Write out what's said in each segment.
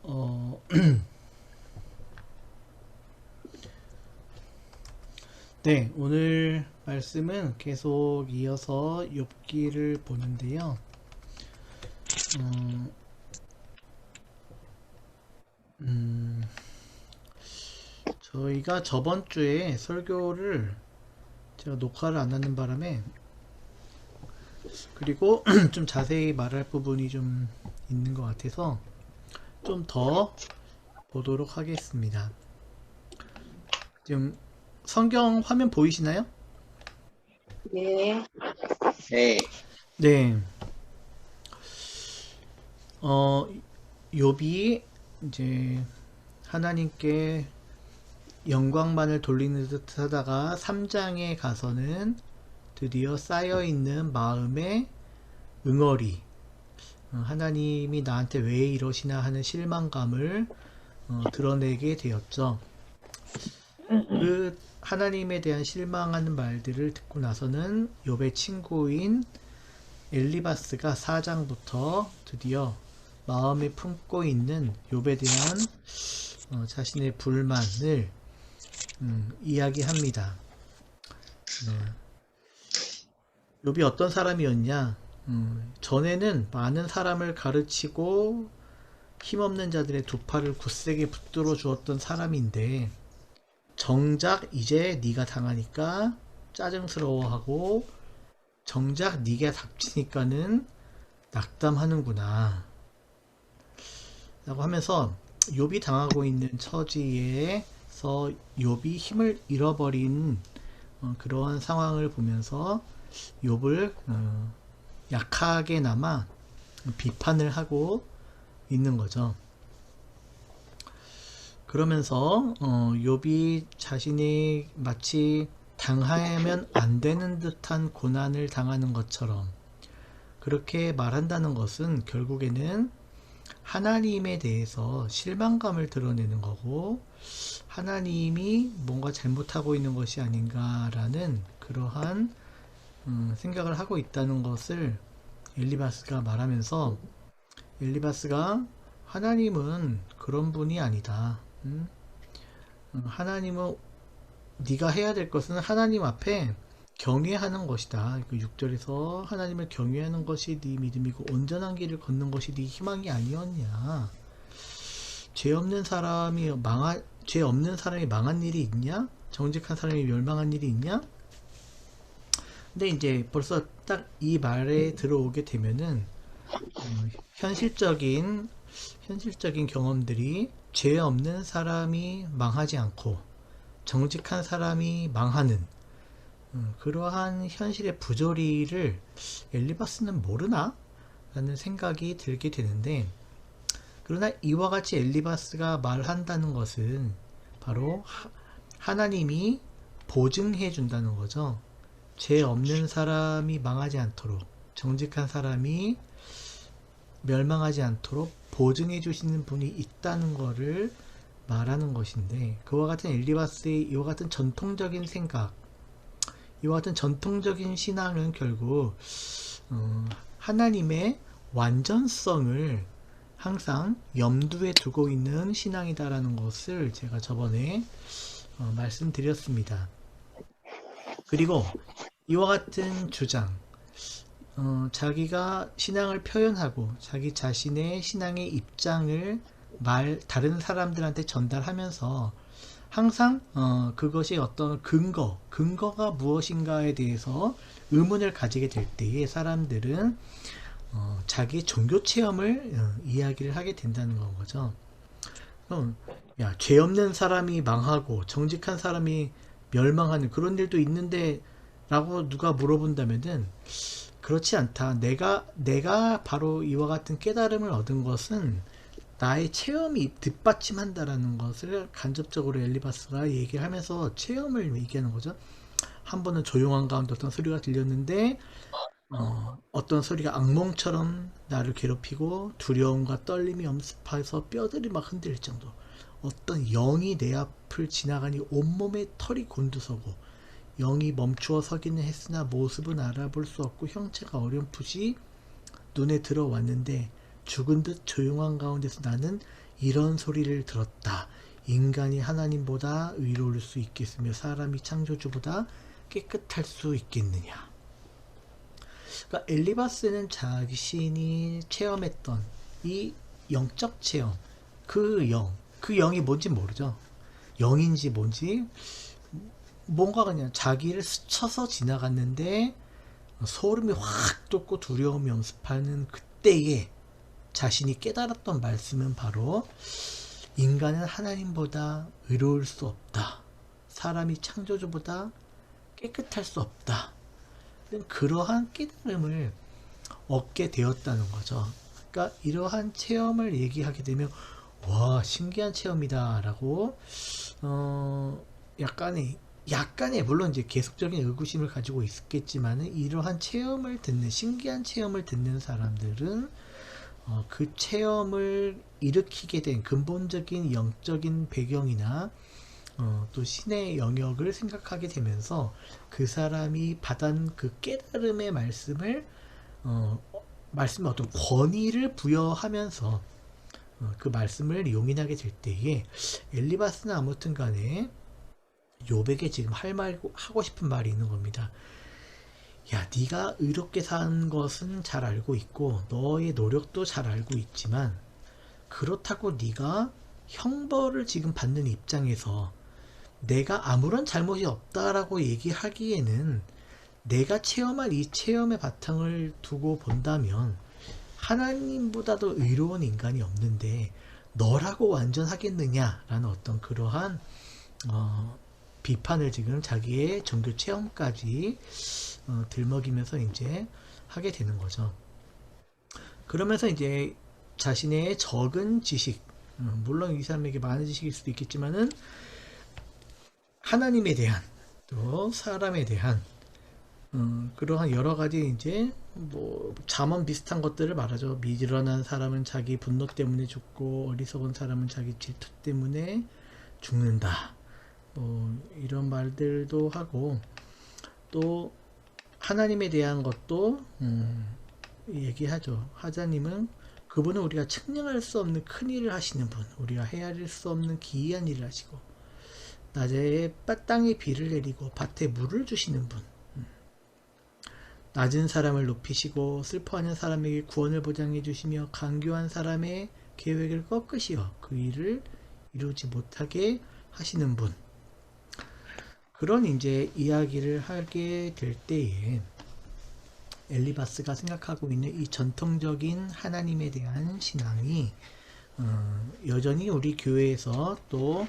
어, 네, 오늘 말씀은 계속 이어서 욥기를 보는데요. 음, 음, 저희가 저번 주에 설교를 제가 녹화를 안 하는 바람에 그리고 좀 자세히 말할 부분이 좀 있는 것 같아서 좀 더 보도록 하겠습니다. 지금 성경 화면 보이시나요? 네, 네, 네, 어, 욥이 이제 하나님께 영광만을 돌리는 듯 하다가 3장에 가서는 드디어 쌓여있는 마음의 응어리, 하나님이 나한테 왜 이러시나 하는 실망감을 드러내게 되었죠. 그 하나님에 대한 실망하는 말들을 듣고 나서는 욥의 친구인 엘리바스가 4장부터 드디어 마음에 품고 있는 욥에 대한 자신의 불만을 이야기합니다. 욥이 어떤 사람이었냐? 전에는 많은 사람을 가르치고 힘없는 자들의 두 팔을 굳세게 붙들어 주었던 사람인데 정작 이제 네가 당하니까 짜증스러워하고 정작 네가 닥치니까는 낙담하는구나 라고 하면서 욥이 당하고 있는 처지에서 욥이 힘을 잃어버린 그러한 상황을 보면서 욥을 약하게나마 비판을 하고 있는 거죠. 그러면서 욥이 자신이 마치 당하면 안 되는 듯한 고난을 당하는 것처럼 그렇게 말한다는 것은 결국에는 하나님에 대해서 실망감을 드러내는 거고 하나님이 뭔가 잘못하고 있는 것이 아닌가라는 그러한 생각을 하고 있다는 것을 엘리바스가 말하면서 엘리바스가 하나님은 그런 분이 아니다. 하나님은 네가 해야 될 것은 하나님 앞에 경외하는 것이다. 그 6절에서 하나님을 경외하는 것이 네 믿음이고 온전한 길을 걷는 것이 네 희망이 아니었냐. 죄 없는 사람이 망한 일이 있냐? 정직한 사람이 멸망한 일이 있냐? 근데 이제 벌써 딱 이 말에 들어오게 되면은 현실적인 경험들이 죄 없는 사람이 망하지 않고 정직한 사람이 망하는 그러한 현실의 부조리를 엘리바스는 모르나? 라는 생각이 들게 되는데 그러나 이와 같이 엘리바스가 말한다는 것은 바로 하나님이 보증해 준다는 거죠. 죄 없는 사람이 망하지 않도록 정직한 사람이 멸망하지 않도록 보증해 주시는 분이 있다는 것을 말하는 것인데 그와 같은 엘리바스의 이와 같은 전통적인 생각 이와 같은 전통적인 신앙은 결국 하나님의 완전성을 항상 염두에 두고 있는 신앙이다라는 것을 제가 저번에 말씀드렸습니다. 그리고 이와 같은 주장 자기가 신앙을 표현하고 자기 자신의 신앙의 입장을 다른 사람들한테 전달하면서 항상 그것이 어떤 근거가 무엇인가에 대해서 의문을 가지게 될 때에 사람들은 자기 종교 체험을 이야기를 하게 된다는 건 거죠. 야, 죄 없는 사람이 망하고 정직한 사람이 멸망하는 그런 일도 있는데 라고 누가 물어본다면은 그렇지 않다. 내가 바로 이와 같은 깨달음을 얻은 것은 나의 체험이 뒷받침한다라는 것을 간접적으로 엘리바스가 얘기를 하면서 체험을 얘기하는 거죠. 한 번은 조용한 가운데 어떤 소리가 들렸는데 어떤 소리가 악몽처럼 나를 괴롭히고 두려움과 떨림이 엄습해서 뼈들이 막 흔들릴 정도. 어떤 영이 내 앞을 지나가니 온몸에 털이 곤두서고 영이 멈추어 서기는 했으나 모습은 알아볼 수 없고 형체가 어렴풋이 눈에 들어왔는데 죽은 듯 조용한 가운데서 나는 이런 소리를 들었다. 인간이 하나님보다 의로울 수 있겠으며 사람이 창조주보다 깨끗할 수 있겠느냐. 그러니까 엘리바스는 자신이 체험했던 이 영적 체험, 그 영이 뭔지 모르죠. 영인지 뭔지 뭔가 그냥 자기를 스쳐서 지나갔는데 소름이 확 돋고 두려움이 엄습하는 그때에 자신이 깨달았던 말씀은 바로 인간은 하나님보다 의로울 수 없다. 사람이 창조주보다 깨끗할 수 없다. 그러한 깨달음을 얻게 되었다는 거죠. 그러니까 이러한 체험을 얘기하게 되면 와 신기한 체험이다 라고 약간의 물론 이제 계속적인 의구심을 가지고 있겠지만은 이러한 체험을 듣는 신기한 체험을 듣는 사람들은 그 체험을 일으키게 된 근본적인 영적인 배경이나 또 신의 영역을 생각하게 되면서 그 사람이 받은 그 깨달음의 말씀에 어떤 권위를 부여하면서 그 말씀을 용인하게 될 때에 엘리바스는 아무튼 간에 욥에게 지금 하고 싶은 말이 있는 겁니다. 야, 네가 의롭게 산 것은 잘 알고 있고 너의 노력도 잘 알고 있지만 그렇다고 네가 형벌을 지금 받는 입장에서 내가 아무런 잘못이 없다라고 얘기하기에는 내가 체험한 이 체험의 바탕을 두고 본다면 하나님보다도 의로운 인간이 없는데 너라고 완전하겠느냐라는 어떤 그러한 비판을 지금 자기의 종교 체험까지 들먹이면서 이제 하게 되는 거죠. 그러면서 이제 자신의 적은 지식, 물론 이 사람에게 많은 지식일 수도 있겠지만은 하나님에 대한 또 사람에 대한 그러한 여러 가지 이제 뭐 잠언 비슷한 것들을 말하죠. 미련한 사람은 자기 분노 때문에 죽고 어리석은 사람은 자기 질투 때문에 죽는다. 뭐 이런 말들도 하고 또 하나님에 대한 것도 얘기하죠. 하나님은 그분은 우리가 측량할 수 없는 큰 일을 하시는 분, 우리가 헤아릴 수 없는 기이한 일을 하시고 낮에 땅에 비를 내리고 밭에 물을 주시는 분, 낮은 사람을 높이시고 슬퍼하는 사람에게 구원을 보장해 주시며 간교한 사람의 계획을 꺾으시어 그 일을 이루지 못하게 하시는 분. 그런 이제 이야기를 하게 될 때에 엘리바스가 생각하고 있는 이 전통적인 하나님에 대한 신앙이 여전히 우리 교회에서 또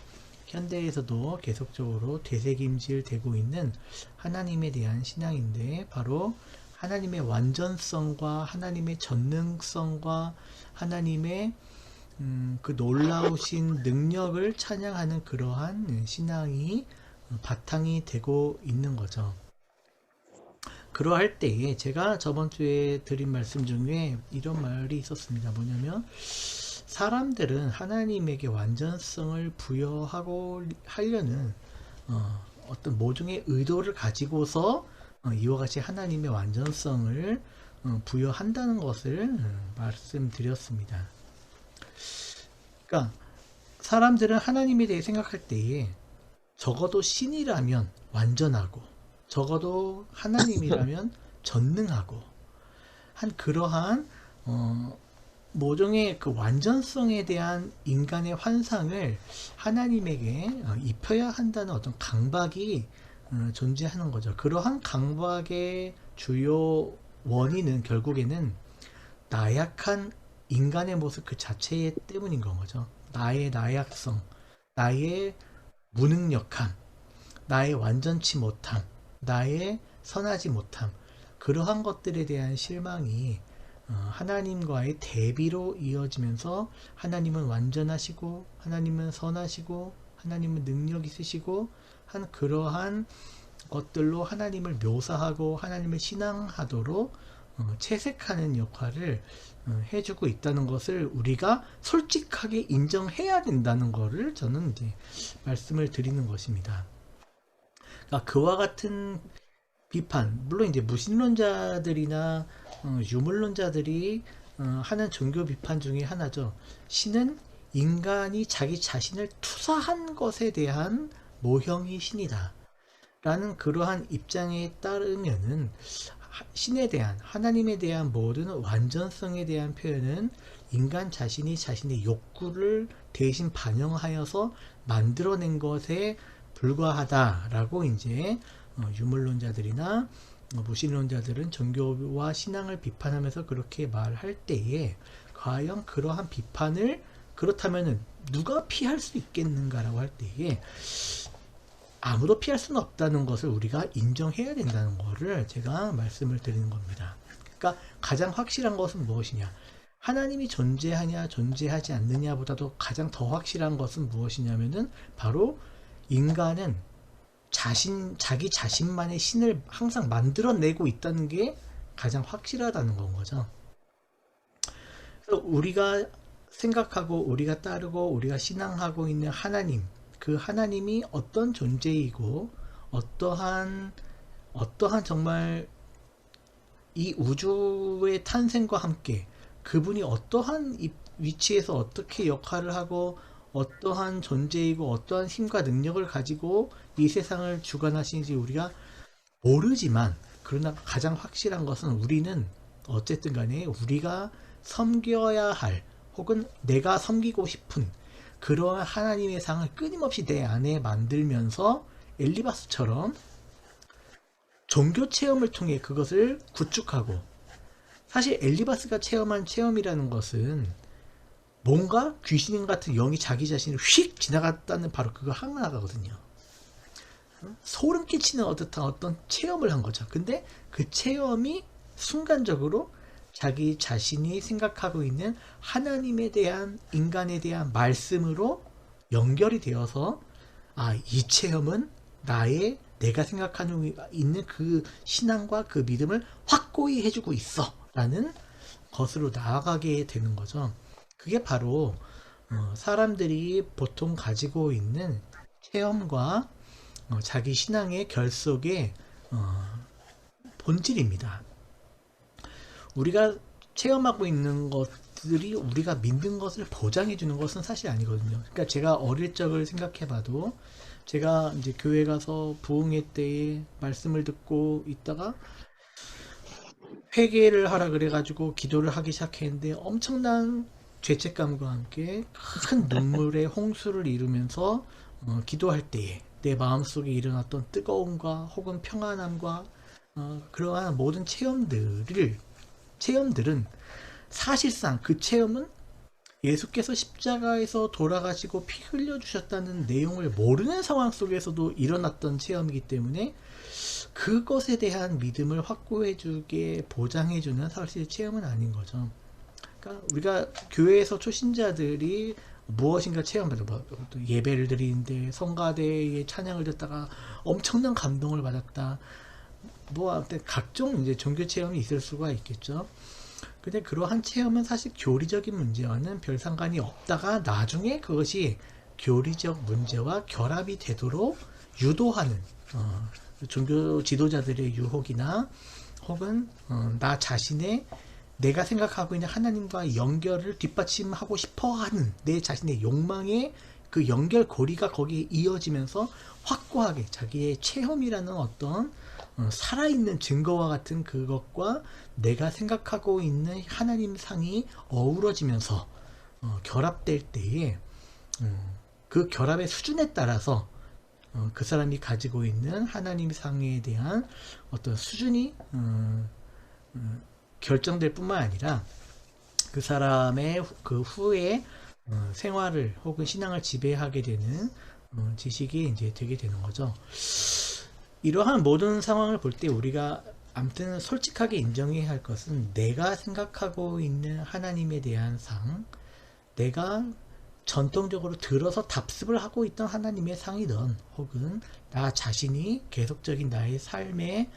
현대에서도 계속적으로 되새김질되고 있는 하나님에 대한 신앙인데 바로 하나님의 완전성과 하나님의 전능성과 하나님의 그 놀라우신 능력을 찬양하는 그러한 신앙이 바탕이 되고 있는 거죠. 그러할 때에 제가 저번 주에 드린 말씀 중에 이런 말이 있었습니다. 뭐냐면 사람들은 하나님에게 완전성을 부여하고 하려는 어떤 모종의 의도를 가지고서 이와 같이 하나님의 완전성을 부여한다는 것을 말씀드렸습니다. 그러니까 사람들은 하나님에 대해 생각할 때에 적어도 신이라면 완전하고 적어도 하나님이라면 전능하고 한 그러한 모종의 그 완전성에 대한 인간의 환상을 하나님에게 입혀야 한다는 어떤 강박이 존재하는 거죠. 그러한 강박의 주요 원인은 결국에는 나약한 인간의 모습 그 자체 때문인 거죠. 나의 나약성, 나의 무능력함, 나의 완전치 못함, 나의 선하지 못함, 그러한 것들에 대한 실망이 하나님과의 대비로 이어지면서 하나님은 완전하시고 하나님은 선하시고 하나님은 능력 있으시고 한 그러한 것들로 하나님을 묘사하고 하나님을 신앙하도록 채색하는 역할을 해주고 있다는 것을 우리가 솔직하게 인정해야 된다는 것을 저는 이제 말씀을 드리는 것입니다. 그러니까 그와 같은 비판, 물론 이제 무신론자들이나 유물론자들이 하는 종교 비판 중에 하나죠. 신은 인간이 자기 자신을 투사한 것에 대한 모형이 신이다 라는 그러한 입장에 따르면은 신에 대한, 하나님에 대한 모든 완전성에 대한 표현은 인간 자신이 자신의 욕구를 대신 반영하여서 만들어낸 것에 불과하다라고 이제 유물론자들이나 무신론자들은 종교와 신앙을 비판하면서 그렇게 말할 때에, 과연 그러한 비판을 그렇다면은 누가 피할 수 있겠는가라고 할 때에 아무도 피할 수는 없다는 것을 우리가 인정해야 된다는 것을 제가 말씀을 드리는 겁니다. 그러니까 가장 확실한 것은 무엇이냐? 하나님이 존재하냐 존재하지 않느냐보다도 가장 더 확실한 것은 무엇이냐면은 바로 인간은 자기 자신만의 신을 항상 만들어내고 있다는 게 가장 확실하다는 건 거죠. 그래서 우리가 생각하고 우리가 따르고 우리가 신앙하고 있는 하나님, 그 하나님이 어떤 존재이고 어떠한 정말 이 우주의 탄생과 함께 그분이 어떠한 위치에서 어떻게 역할을 하고 어떠한 존재이고 어떠한 힘과 능력을 가지고 이 세상을 주관하시는지 우리가 모르지만, 그러나 가장 확실한 것은 우리는 어쨌든 간에 우리가 섬겨야 할, 혹은 내가 섬기고 싶은 그러한 하나님의 상을 끊임없이 내 안에 만들면서 엘리바스처럼 종교 체험을 통해 그것을 구축하고, 사실 엘리바스가 체험한 체험이라는 것은 뭔가 귀신 같은 영이 자기 자신을 휙 지나갔다는 바로 그거 하나거든요. 소름 끼치는 어떤 체험을 한 거죠. 근데 그 체험이 순간적으로 자기 자신이 생각하고 있는 하나님에 대한, 인간에 대한 말씀으로 연결이 되어서, 이 체험은 내가 생각하는 있는 그 신앙과 그 믿음을 확고히 해주고 있어 라는 것으로 나아가게 되는 거죠. 그게 바로 사람들이 보통 가지고 있는 체험과 자기 신앙의 결속의 본질입니다. 우리가 체험하고 있는 것들이 우리가 믿는 것을 보장해 주는 것은 사실 아니거든요. 그러니까 제가 어릴 적을 생각해 봐도, 제가 이제 교회 가서 부흥회 때에 말씀을 듣고 있다가 회개를 하라 그래가지고 기도를 하기 시작했는데, 엄청난 죄책감과 함께 큰 눈물의 홍수를 이루면서 기도할 때에 내 마음속에 일어났던 뜨거움과 혹은 평안함과 그러한 모든 체험들은 사실상 그 체험은 예수께서 십자가에서 돌아가시고 피 흘려주셨다는 내용을 모르는 상황 속에서도 일어났던 체험이기 때문에 그것에 대한 믿음을 확고해주게 보장해주는 사실 체험은 아닌 거죠. 그러니까 우리가 교회에서 초신자들이 무엇인가 체험받아, 예배를 드리는데 성가대의 찬양을 듣다가 엄청난 감동을 받았다, 아무튼 각종 이제 종교 체험이 있을 수가 있겠죠. 근데 그러한 체험은 사실 교리적인 문제와는 별 상관이 없다가 나중에 그것이 교리적 문제와 결합이 되도록 유도하는 종교 지도자들의 유혹이나, 혹은 나 자신의 내가 생각하고 있는 하나님과 연결을 뒷받침하고 싶어하는 내 자신의 욕망의 그 연결고리가 거기에 이어지면서 확고하게 자기의 체험이라는 어떤 살아있는 증거와 같은 그것과 내가 생각하고 있는 하나님 상이 어우러지면서 결합될 때에 그 결합의 수준에 따라서 그 사람이 가지고 있는 하나님 상에 대한 어떤 수준이 결정될 뿐만 아니라 그 사람의 그 후에 생활을 혹은 신앙을 지배하게 되는 지식이 이제 되게 되는 거죠. 이러한 모든 상황을 볼 때 우리가 아무튼 솔직하게 인정해야 할 것은, 내가 생각하고 있는 하나님에 대한 상, 내가 전통적으로 들어서 답습을 하고 있던 하나님의 상이든, 혹은 나 자신이 계속적인 나의 삶의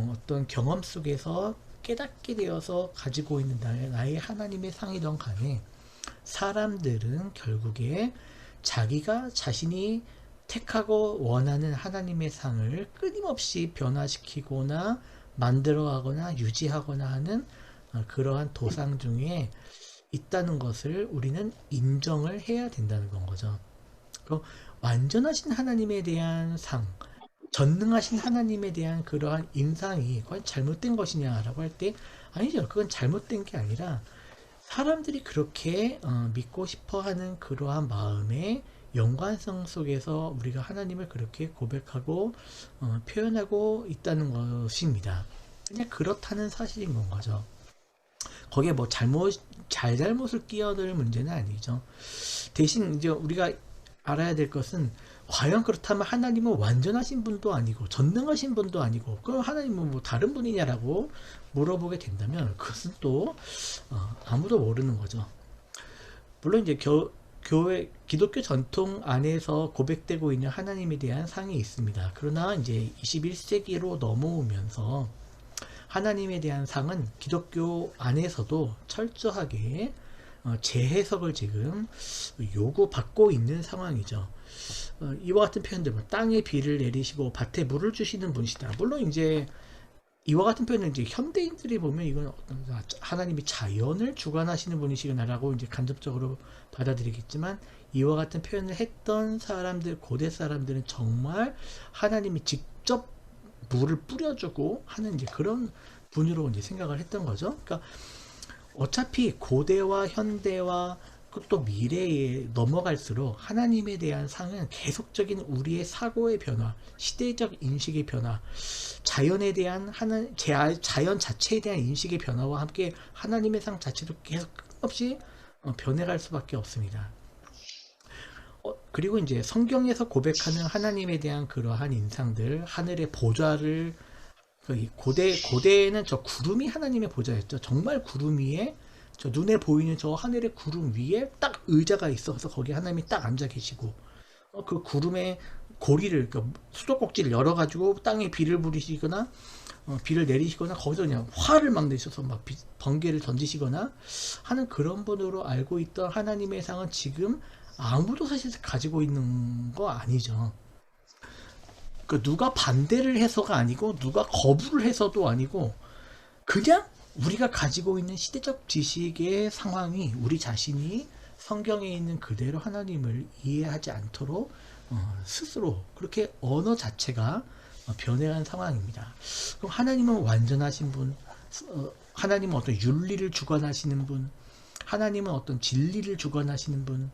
어떤 경험 속에서 깨닫게 되어서 가지고 있는 나의 하나님의 상이든 간에, 사람들은 결국에 자기가 자신이 택하고 원하는 하나님의 상을 끊임없이 변화시키거나 만들어가거나 유지하거나 하는 그러한 도상 중에 있다는 것을 우리는 인정을 해야 된다는 건 거죠. 그럼 완전하신 하나님에 대한 상, 전능하신 하나님에 대한 그러한 인상이 과연 잘못된 것이냐라고 할 때 아니죠. 그건 잘못된 게 아니라 사람들이 그렇게 믿고 싶어하는 그러한 마음의 연관성 속에서 우리가 하나님을 그렇게 고백하고 표현하고 있다는 것입니다. 그냥 그렇다는 사실인 건 거죠. 거기에 뭐 잘못을 끼어들 문제는 아니죠. 대신 이제 우리가 알아야 될 것은 과연 그렇다면 하나님은 완전하신 분도 아니고 전능하신 분도 아니고 그럼 하나님은 뭐 다른 분이냐라고 물어보게 된다면 그것은 또 아무도 모르는 거죠. 물론 이제 교회 기독교 전통 안에서 고백되고 있는 하나님에 대한 상이 있습니다. 그러나 이제 21세기로 넘어오면서 하나님에 대한 상은 기독교 안에서도 철저하게 재해석을 지금 요구받고 있는 상황이죠. 이와 같은 표현들, 땅에 비를 내리시고 밭에 물을 주시는 분이시다. 물론 이제 이와 같은 표현은 이제 현대인들이 보면 이건 어떤 하나님이 자연을 주관하시는 분이시구나라고 이제 간접적으로 받아들이겠지만 이와 같은 표현을 했던 사람들, 고대 사람들은 정말 하나님이 직접 물을 뿌려주고 하는 이제 그런 분으로 이제 생각을 했던 거죠. 그러니까 어차피 고대와 현대와 또 미래에 넘어갈수록 하나님에 대한 상은 계속적인 우리의 사고의 변화, 시대적 인식의 변화, 자연에 대한 자연 자체에 대한 인식의 변화와 함께 하나님의 상 자체도 계속 끊임없이 변해갈 수밖에 없습니다. 그리고 이제 성경에서 고백하는 하나님에 대한 그러한 인상들, 하늘의 보좌를 고대에는 저 구름이 하나님의 보좌였죠. 정말 구름 위에 저 눈에 보이는 저 하늘의 구름 위에 딱 의자가 있어서 거기 하나님이 딱 앉아 계시고 그 구름의 고리를 수도꼭지를 열어가지고 땅에 비를 부리시거나 비를 내리시거나 거기서 그냥 화를 막 내셔서 막 번개를 던지시거나 하는 그런 분으로 알고 있던 하나님의 상은 지금 아무도 사실 가지고 있는 거 아니죠. 그 누가 반대를 해서가 아니고 누가 거부를 해서도 아니고 그냥 우리가 가지고 있는 시대적 지식의 상황이 우리 자신이 성경에 있는 그대로 하나님을 이해하지 않도록 스스로 그렇게 언어 자체가 변해간 상황입니다. 그럼 하나님은 완전하신 분, 하나님은 어떤 윤리를 주관하시는 분, 하나님은 어떤 진리를 주관하시는 분,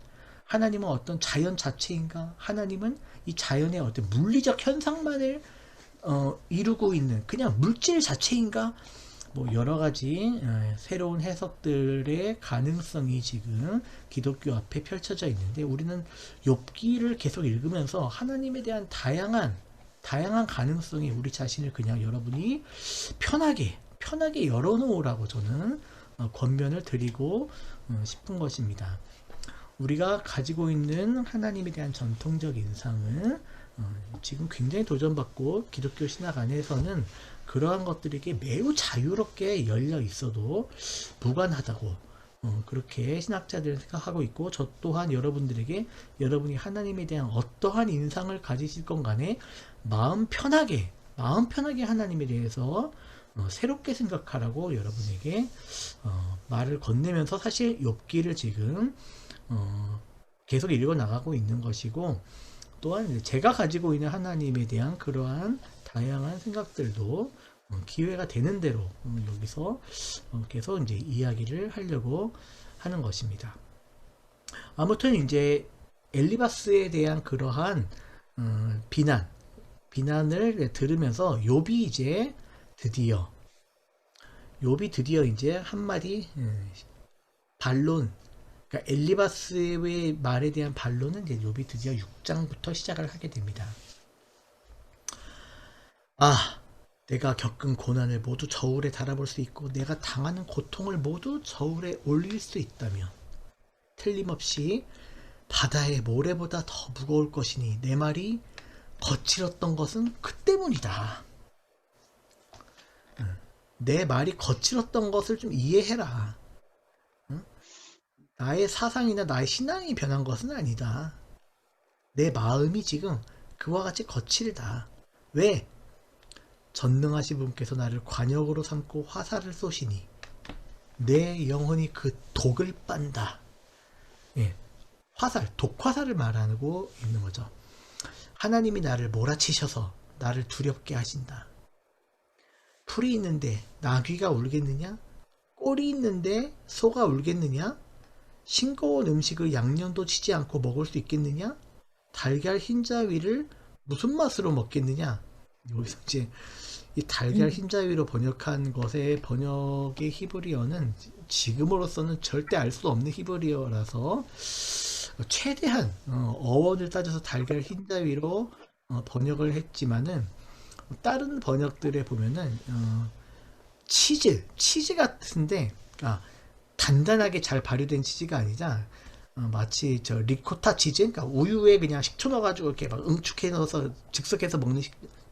하나님은 어떤 자연 자체인가? 하나님은 이 자연의 어떤 물리적 현상만을 이루고 있는 그냥 물질 자체인가? 뭐 여러 가지 새로운 해석들의 가능성이 지금 기독교 앞에 펼쳐져 있는데 우리는 욥기를 계속 읽으면서 하나님에 대한 다양한 가능성이 우리 자신을 그냥 여러분이 편하게 열어놓으라고 저는 권면을 드리고 싶은 것입니다. 우리가 가지고 있는 하나님에 대한 전통적 인상은 지금 굉장히 도전받고 기독교 신학 안에서는 그러한 것들에게 매우 자유롭게 열려 있어도 무관하다고 그렇게 신학자들은 생각하고 있고 저 또한 여러분들에게 여러분이 하나님에 대한 어떠한 인상을 가지실 건 간에 마음 편하게 하나님에 대해서 새롭게 생각하라고 여러분에게 말을 건네면서 사실 욥기를 지금 계속 읽어 나가고 있는 것이고 또한 제가 가지고 있는 하나님에 대한 그러한 다양한 생각들도 기회가 되는 대로 여기서 계속 이제 이야기를 하려고 하는 것입니다. 아무튼 이제 엘리바스에 대한 그러한 비난을 들으면서 욥이 드디어 이제 한마디 반론, 그러니까 엘리바스의 말에 대한 반론은 이제 욥이 드디어 6장부터 시작을 하게 됩니다. 내가 겪은 고난을 모두 저울에 달아볼 수 있고 내가 당하는 고통을 모두 저울에 올릴 수 있다면 틀림없이 바다의 모래보다 더 무거울 것이니 내 말이 거칠었던 것은 그 때문이다. 내 말이 거칠었던 것을 좀 이해해라. 나의 사상이나 나의 신앙이 변한 것은 아니다. 내 마음이 지금 그와 같이 거칠다. 왜? 전능하신 분께서 나를 관역으로 삼고 화살을 쏘시니 내 영혼이 그 독을 빤다. 예, 화살, 독화살을 말하고 있는 거죠. 하나님이 나를 몰아치셔서 나를 두렵게 하신다. 풀이 있는데 나귀가 울겠느냐? 꼴이 있는데 소가 울겠느냐? 싱거운 음식을 양념도 치지 않고 먹을 수 있겠느냐? 달걀 흰자위를 무슨 맛으로 먹겠느냐? 여기서 이제 이 달걀 흰자위로 번역한 것의 번역의 히브리어는 지금으로서는 절대 알 수 없는 히브리어라서 최대한 어원을 따져서 달걀 흰자위로 번역을 했지만은 다른 번역들에 보면은 치즈 같은데 단단하게 잘 발효된 치즈가 아니라 마치 저 리코타 치즈, 그러니까 우유에 그냥 식초 넣어가지고 이렇게 막 응축해 넣어서 즉석해서 먹는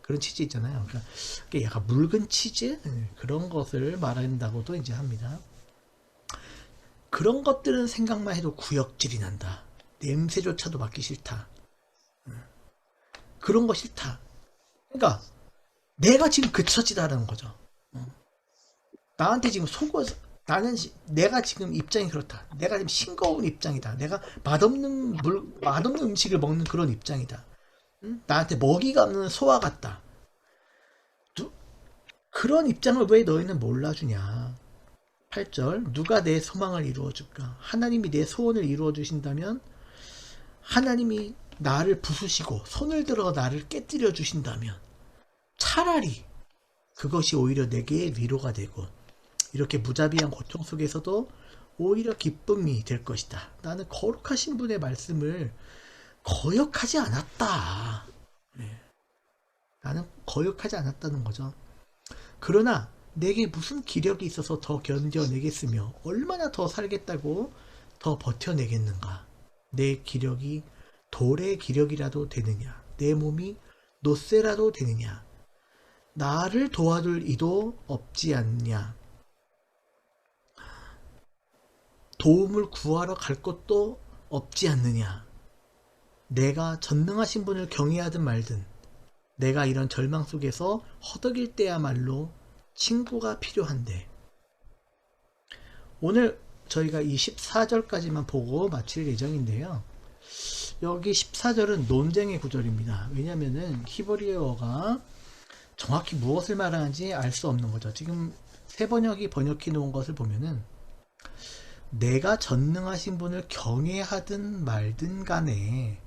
그런 치즈 있잖아요. 그러니까 약간 묽은 치즈 그런 것을 말한다고도 이제 합니다. 그런 것들은 생각만 해도 구역질이 난다. 냄새조차도 맡기 싫다. 그런 거 싫다. 그러니까 내가 지금 그 처지다라는 거죠. 나한테 지금 나는 내가 지금 입장이 그렇다. 내가 지금 싱거운 입장이다. 내가 맛없는 음식을 먹는 그런 입장이다. 응? 나한테 먹이가 없는 소와 같다. 그런 입장을 왜 너희는 몰라주냐. 8절 누가 내 소망을 이루어줄까? 하나님이 내 소원을 이루어주신다면, 하나님이 나를 부수시고 손을 들어 나를 깨뜨려 주신다면 차라리 그것이 오히려 내게 위로가 되고 이렇게 무자비한 고통 속에서도 오히려 기쁨이 될 것이다. 나는 거룩하신 분의 말씀을 거역하지 않았다. 나는 거역하지 않았다는 거죠. 그러나 내게 무슨 기력이 있어서 더 견뎌내겠으며 얼마나 더 살겠다고 더 버텨내겠는가. 내 기력이 돌의 기력이라도 되느냐. 내 몸이 노쇠라도 되느냐. 나를 도와줄 이도 없지 않냐. 도움을 구하러 갈 것도 없지 않느냐. 내가 전능하신 분을 경외하든 말든 내가 이런 절망 속에서 허덕일 때야말로 친구가 필요한데. 오늘 저희가 이 14절까지만 보고 마칠 예정인데요. 여기 14절은 논쟁의 구절입니다. 왜냐면은 히브리어가 정확히 무엇을 말하는지 알 수 없는 거죠. 지금 새 번역이 번역해 놓은 것을 보면은 내가 전능하신 분을 경외하든 말든 간에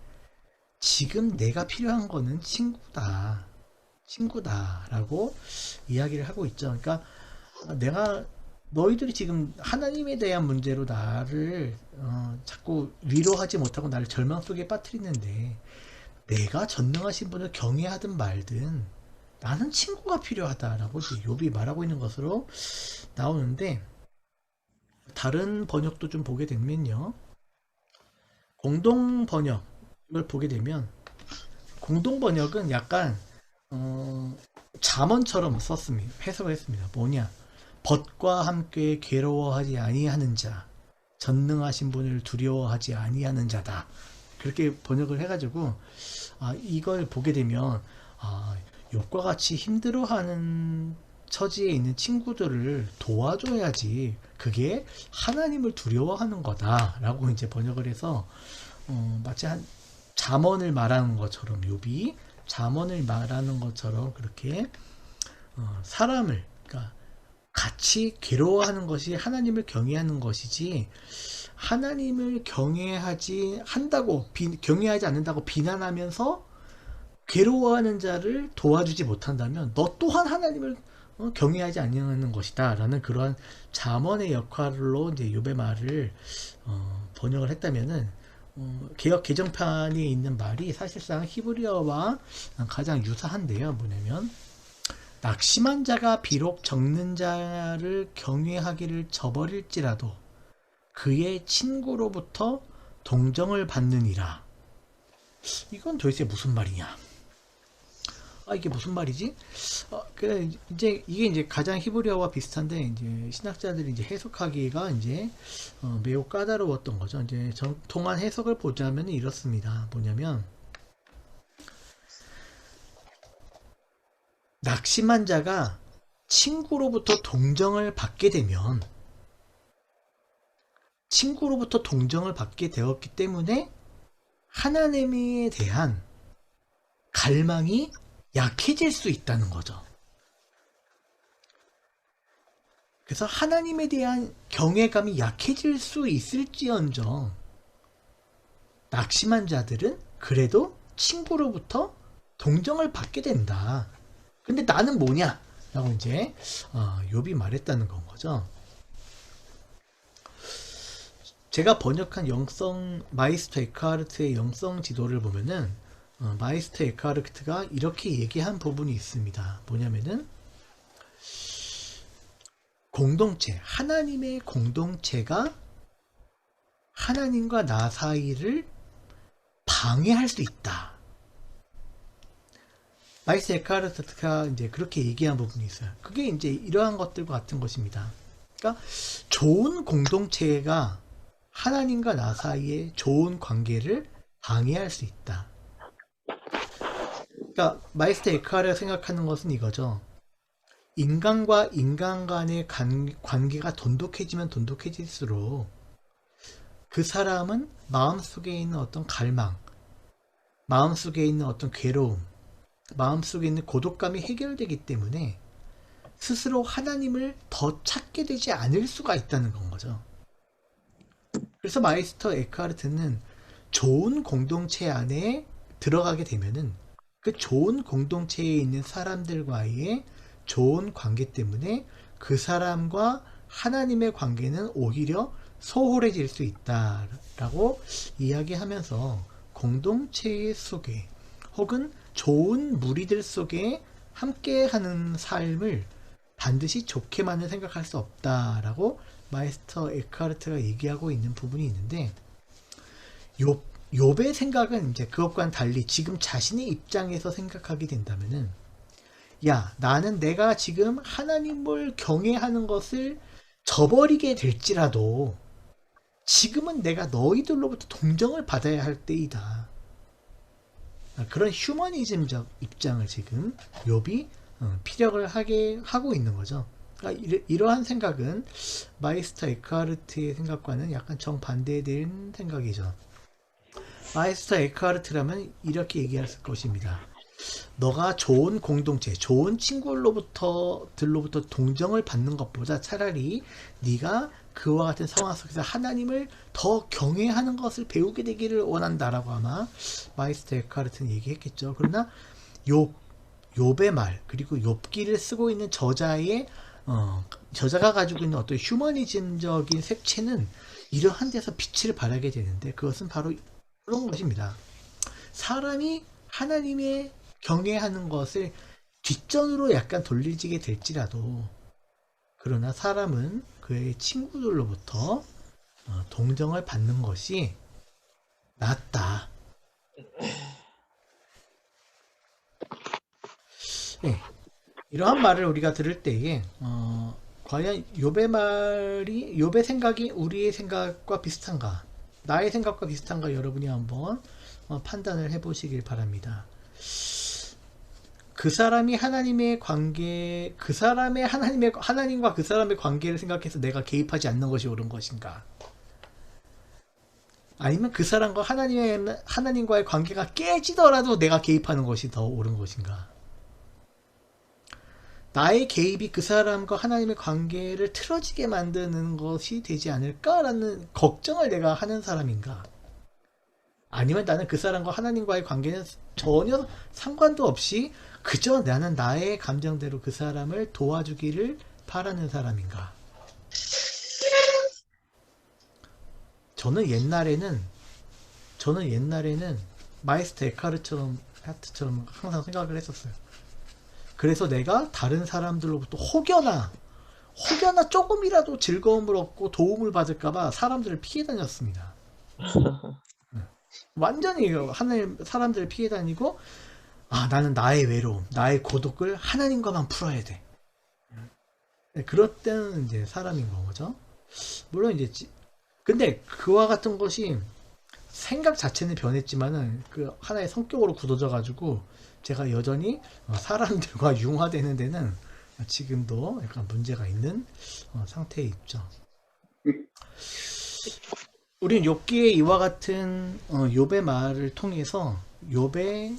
지금 내가 필요한 거는 친구다라고 이야기를 하고 있죠. 그러니까 너희들이 지금 하나님에 대한 문제로 나를 자꾸 위로하지 못하고 나를 절망 속에 빠뜨리는데, 내가 전능하신 분을 경외하든 말든 나는 친구가 필요하다라고 욥이 말하고 있는 것으로 나오는데, 다른 번역도 좀 보게 되면요, 공동 번역을 보게 되면 공동 번역은 약간 잠언처럼 썼습니다. 해석을 했습니다. 뭐냐? 벗과 함께 괴로워하지 아니하는 자, 전능하신 분을 두려워하지 아니하는 자다. 그렇게 번역을 해가지고 이걸 보게 되면 욥과 같이 힘들어하는 처지에 있는 친구들을 도와줘야지 그게 하나님을 두려워하는 거다라고 이제 번역을 해서 마치 한 잠언을 말하는 것처럼, 욥이 잠언을 말하는 것처럼 그렇게 사람을, 그러니까 같이 괴로워하는 것이 하나님을 경외하는 것이지, 하나님을 경외하지 않는다고 비난하면서 괴로워하는 자를 도와주지 못한다면 너 또한 하나님을 경외하지 않는 것이다 라는 그러한 잠언의 역할로 이제 욥의 말을 번역을 했다면은, 개역 개정판에 있는 말이 사실상 히브리어와 가장 유사한데요. 뭐냐면, 낙심한 자가 비록 적는 자를 경외하기를 저버릴지라도 그의 친구로부터 동정을 받느니라. 이건 도대체 무슨 말이냐? 이게 무슨 말이지? 그래, 이게 이제 가장 히브리어와 비슷한데, 이제 신학자들이 이제 해석하기가 이제 매우 까다로웠던 거죠. 이제 정통한 해석을 보자면 이렇습니다. 뭐냐면, 낙심한 자가 친구로부터 동정을 받게 되면 친구로부터 동정을 받게 되었기 때문에 하나님에 대한 갈망이 약해질 수 있다는 거죠. 그래서 하나님에 대한 경외감이 약해질 수 있을지언정 낙심한 자들은 그래도 친구로부터 동정을 받게 된다. 근데 나는 뭐냐? 라고 이제 욥이 말했다는 건 거죠. 제가 번역한 영성 마이스터 에크하르트의 영성 지도를 보면은 마이스터 에크하르트가 이렇게 얘기한 부분이 있습니다. 뭐냐면은 공동체, 하나님의 공동체가 하나님과 나 사이를 방해할 수 있다. 마이스터 에크하르트가 이제 그렇게 얘기한 부분이 있어요. 그게 이제 이러한 것들과 같은 것입니다. 그러니까 좋은 공동체가 하나님과 나 사이의 좋은 관계를 방해할 수 있다. 그러니까 마이스터 에크하르트가 생각하는 것은 이거죠. 인간과 인간 간의 관계가 돈독해지면 돈독해질수록 그 사람은 마음속에 있는 어떤 갈망, 마음속에 있는 어떤 괴로움, 마음속에 있는 고독감이 해결되기 때문에 스스로 하나님을 더 찾게 되지 않을 수가 있다는 건 거죠. 그래서 마이스터 에크하르트는 좋은 공동체 안에 들어가게 되면은 그 좋은 공동체에 있는 사람들과의 좋은 관계 때문에 그 사람과 하나님의 관계는 오히려 소홀해질 수 있다라고 이야기하면서 공동체 속에 혹은 좋은 무리들 속에 함께하는 삶을 반드시 좋게만은 생각할 수 없다라고 마이스터 에크하르트가 얘기하고 있는 부분이 있는데 욥의 생각은 이제 그것과는 달리 지금 자신의 입장에서 생각하게 된다면은 야, 나는 내가 지금 하나님을 경외하는 것을 저버리게 될지라도 지금은 내가 너희들로부터 동정을 받아야 할 때이다. 그런 휴머니즘적 입장을 지금 욥이 피력을 하게 하고 있는 거죠. 그러니까 이러한 생각은 마이스터 에크하르트의 생각과는 약간 정반대된 생각이죠. 마이스터 에크하르트라면 이렇게 얘기할 것입니다. 너가 좋은 공동체, 좋은 친구들로부터 동정을 받는 것보다 차라리 네가 그와 같은 상황 속에서 하나님을 더 경외하는 것을 배우게 되기를 원한다라고 아마 마이스터 에크하르트는 얘기했겠죠. 그러나 욥의 말 그리고 욥기를 쓰고 있는 저자가 가지고 있는 어떤 휴머니즘적인 색채는 이러한 데서 빛을 발하게 되는데 그것은 바로 그런 것입니다. 사람이 하나님의 경외하는 것을 뒷전으로 약간 돌리게 될지라도 그러나 사람은 그의 친구들로부터 동정을 받는 것이 낫다. 네, 이러한 말을 우리가 들을 때에 과연 욥의 생각이 우리의 생각과 비슷한가? 나의 생각과 비슷한가? 여러분이 한번 판단을 해보시길 바랍니다. 그 사람이 하나님의 관계, 하나님과 그 사람의 관계를 생각해서 내가 개입하지 않는 것이 옳은 것인가? 아니면 그 사람과 하나님과의 관계가 깨지더라도 내가 개입하는 것이 더 옳은 것인가? 나의 개입이 그 사람과 하나님의 관계를 틀어지게 만드는 것이 되지 않을까라는 걱정을 내가 하는 사람인가? 아니면 나는 그 사람과 하나님과의 관계는 전혀 상관도 없이 그저 나는 나의 감정대로 그 사람을 도와주기를 바라는 사람인가? 저는 옛날에는 마이스터 에크하르트처럼 항상 생각을 했었어요. 그래서 내가 다른 사람들로부터 혹여나 조금이라도 즐거움을 얻고 도움을 받을까봐 사람들을 피해 다녔습니다. 완전히 하나님 사람들을 피해 다니고 나는 나의 외로움, 나의 고독을 하나님과만 풀어야 돼. 그럴 때는 이제 사람인 거죠. 물론 이제 근데 그와 같은 것이 생각 자체는 변했지만은 그 하나의 성격으로 굳어져 가지고 제가 여전히 사람들과 융화되는 데는 지금도 약간 문제가 있는 상태에 있죠. 우린 욥기의 이와 같은 욥의 말을 통해서 욥의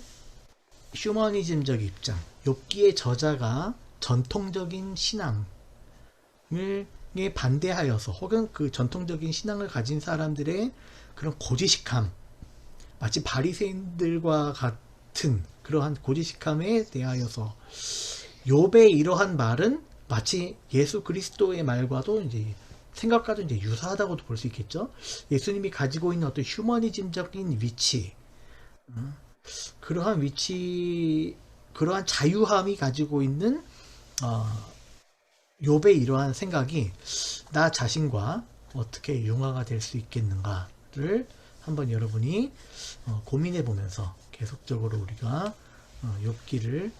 휴머니즘적 입장, 욥기의 저자가 전통적인 신앙을 에 반대하여서 혹은 그 전통적인 신앙을 가진 사람들의 그런 고지식함, 마치 바리새인들과 같은 그러한 고지식함에 대하여서 욥의 이러한 말은 마치 예수 그리스도의 말과도 이제 생각과도 이제 유사하다고도 볼 수 있겠죠. 예수님이 가지고 있는 어떤 휴머니즘적인 위치, 그러한 위치, 그러한 자유함이 가지고 있는 욥의 이러한 생각이 나 자신과 어떻게 융화가 될 수 있겠는가를 한번 여러분이 고민해 보면서 계속적으로 우리가 욥기를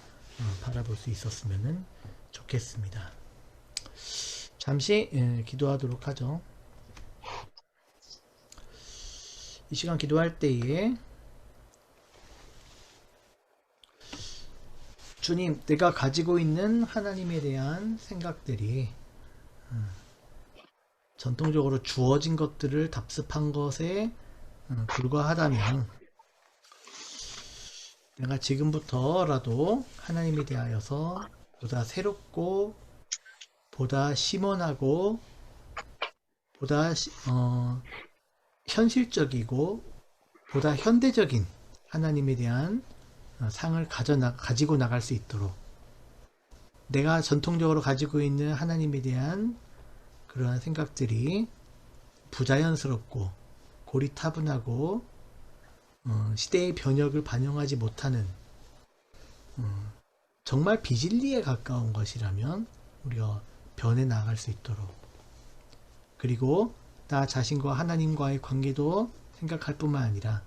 바라볼 수 있었으면 좋겠습니다. 잠시 기도하도록 하죠. 이 시간 기도할 때에 주님, 내가 가지고 있는 하나님에 대한 생각들이 전통적으로 주어진 것들을 답습한 것에 불과하다면 내가 지금부터라도 하나님에 대하여서 보다 새롭고 보다 심원하고 보다 현실적이고 보다 현대적인 하나님에 대한 상을 가지고 나갈 수 있도록 내가 전통적으로 가지고 있는 하나님에 대한 그러한 생각들이 부자연스럽고 고리타분하고 시대의 변혁을 반영하지 못하는 정말 비진리에 가까운 것이라면 우리가 변해 나갈 수 있도록, 그리고 나 자신과 하나님과의 관계도 생각할 뿐만 아니라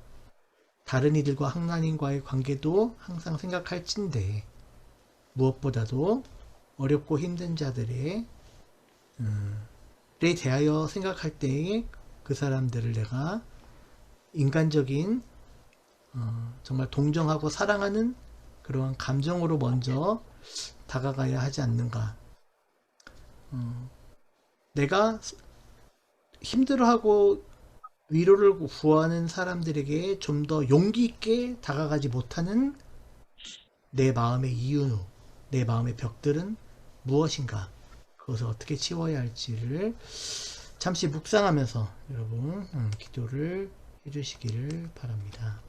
다른 이들과 하나님과의 관계도 항상 생각할진데 무엇보다도 어렵고 힘든 자들에 대하여 생각할 때에 그 사람들을 내가 인간적인 정말 동정하고 사랑하는 그러한 감정으로 먼저 다가가야 하지 않는가. 내가 힘들어하고 위로를 구하는 사람들에게 좀 더 용기 있게 다가가지 못하는 내 마음의 이유, 내 마음의 벽들은 무엇인가, 그것을 어떻게 치워야 할지를 잠시 묵상하면서 여러분 기도를 해주시기를 바랍니다.